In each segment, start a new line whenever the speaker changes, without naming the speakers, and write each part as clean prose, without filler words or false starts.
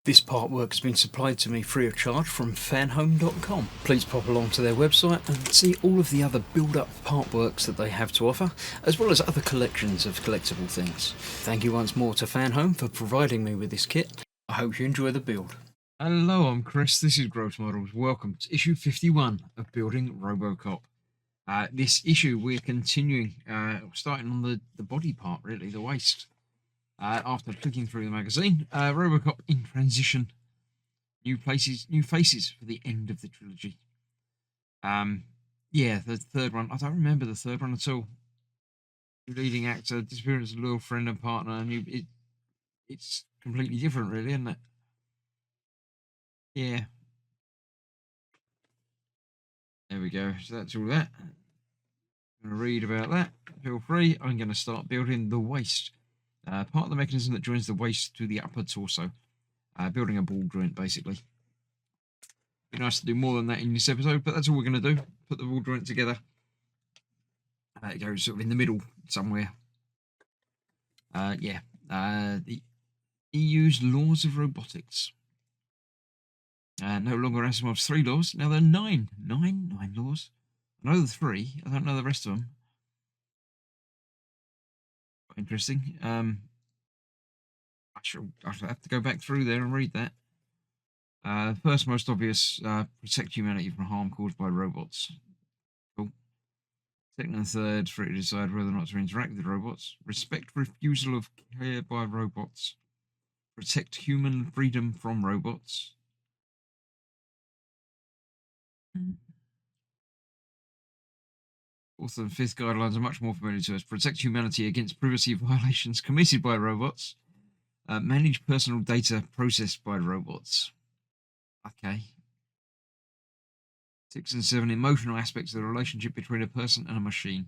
This artwork has been supplied to me free of charge from Fanhome.com. Please pop along to their website and see all of the other build-up artworks that they have to offer, as well as other collections of collectible things. Thank you once more to Fanhome for providing me with this kit. I hope you enjoy the build. Hello, I'm Chris, this is Gross Models. Welcome to issue 51 of Building Robocop. This issue we're continuing, starting on the body part really, the waist. After clicking through the magazine, Robocop in transition. New faces for the end of the trilogy. Yeah, the third one. I don't remember the third one at all. New leading actor, disappearance of a loyal friend and partner. It's completely different, really, isn't it? Yeah. There we go. So that's all that. I'm going to read about that. Feel free. I'm going to start building the waist. Part of the mechanism that joins the waist to the upper torso. Building a ball joint, basically. Be nice to do more than that in this episode, but that's all we're going to do. Put the ball joint together. It goes sort of in the middle somewhere. Yeah. The EU's laws of robotics. No longer Asimov's 3 laws. Now there are 9. Nine laws. I know the 3. I don't know the rest of them. Quite interesting. I shall have to go back through there and read that. First, most obvious, protect humanity from harm caused by robots. Cool. Second and third, free to decide whether or not to interact with robots. Respect refusal of care by robots. Protect human freedom from robots. Fourth and fifth guidelines are much more familiar to us. Protect humanity against privacy violations committed by robots. Manage personal data processed by robots. Okay. 6 and 7, emotional aspects of the relationship between a person and a machine.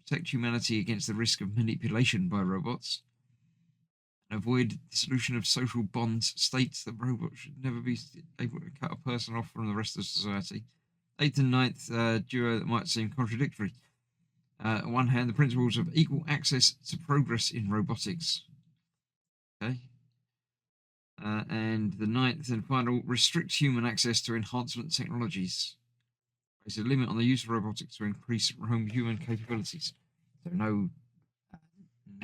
Protect humanity against the risk of manipulation by robots. And avoid dissolution of social bonds. States that robots should never be able to cut a person off from the rest of society. 8th and 9th, duo that might seem contradictory. On one hand, the principles of equal access to progress in robotics. Okay. And the 9th and final, restrict human access to enhancement technologies. Place a limit on the use of robotics to increase human capabilities. So no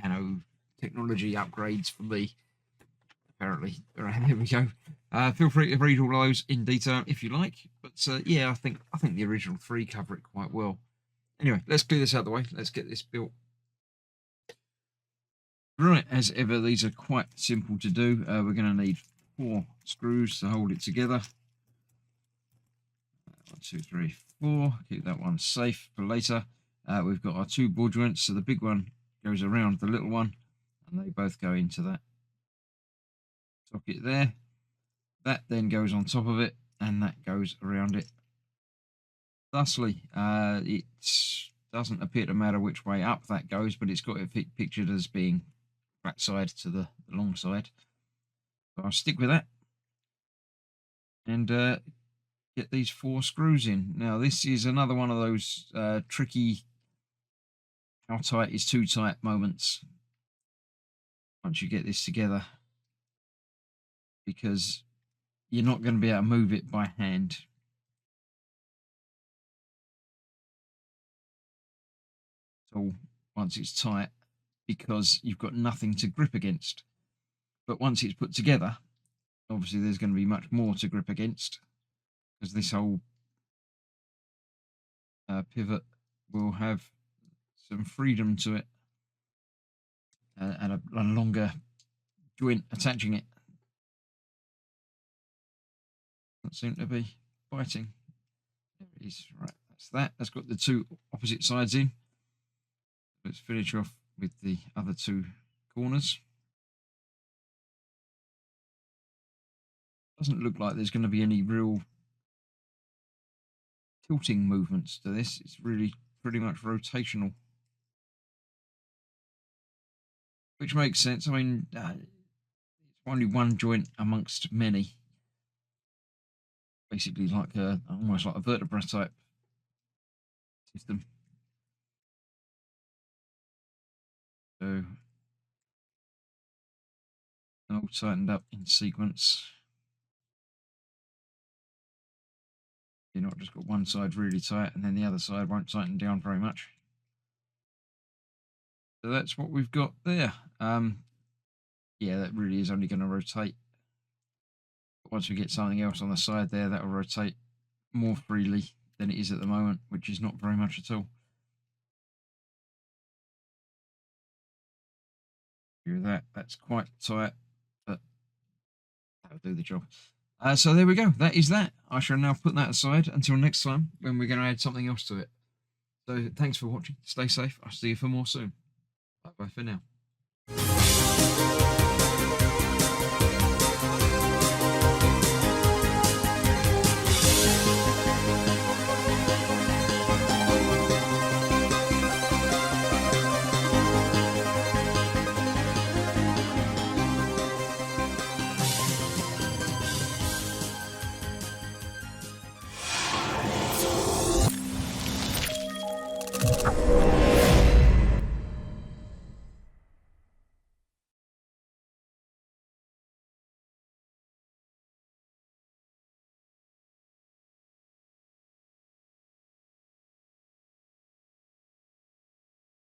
nanotechnology upgrades for me, apparently. All right, there we go. Feel free to read all those in detail if you like. But yeah, I think the original 3 cover it quite well. Anyway, let's clear this out of the way. Let's get this built. Right, as ever, these are quite simple to do. We're going to need 4 screws to hold it together. 1, 2, 3, 4. Keep that one safe for later. We've got our 2 ball joints, so the big one goes around the little one, and they both go into that socket there. That then goes on top of it, and that goes around it. Thusly, it doesn't appear to matter which way up that goes, but it's got it pictured as being flat side to the long side. So I'll stick with that and get these 4 screws in. Now this is another one of those tricky how tight is too tight moments once you get this together, because you're not going to be able to move it by hand. So once it's tight, because you've got nothing to grip against. But once it's put together, obviously there's going to be much more to grip against, because this whole pivot will have some freedom to it and a longer joint attaching it. Doesn't seem to be biting. There it is. Right, that's that. That's got the 2 opposite sides in. Let's finish off with the other 2 corners. Doesn't look like there's going to be any real tilting movements to this. It's really pretty much rotational, which makes sense. I mean, it's only one joint amongst many, basically like almost like a vertebra type system. So all tightened up in sequence.
You're not just got one side really tight and then the other side won't tighten down very much. So that's what we've got there. Yeah, that really is only going to rotate. But once we get something else on the side there, that will rotate more freely than it is at the moment, which is not very much at all. Hear that? That's quite tight, but that'll do the job. So there we go. That is that. I shall now put that aside until next time when we're going to add something else to it. So thanks for watching. Stay safe. I'll see you for more soon. Bye bye for now.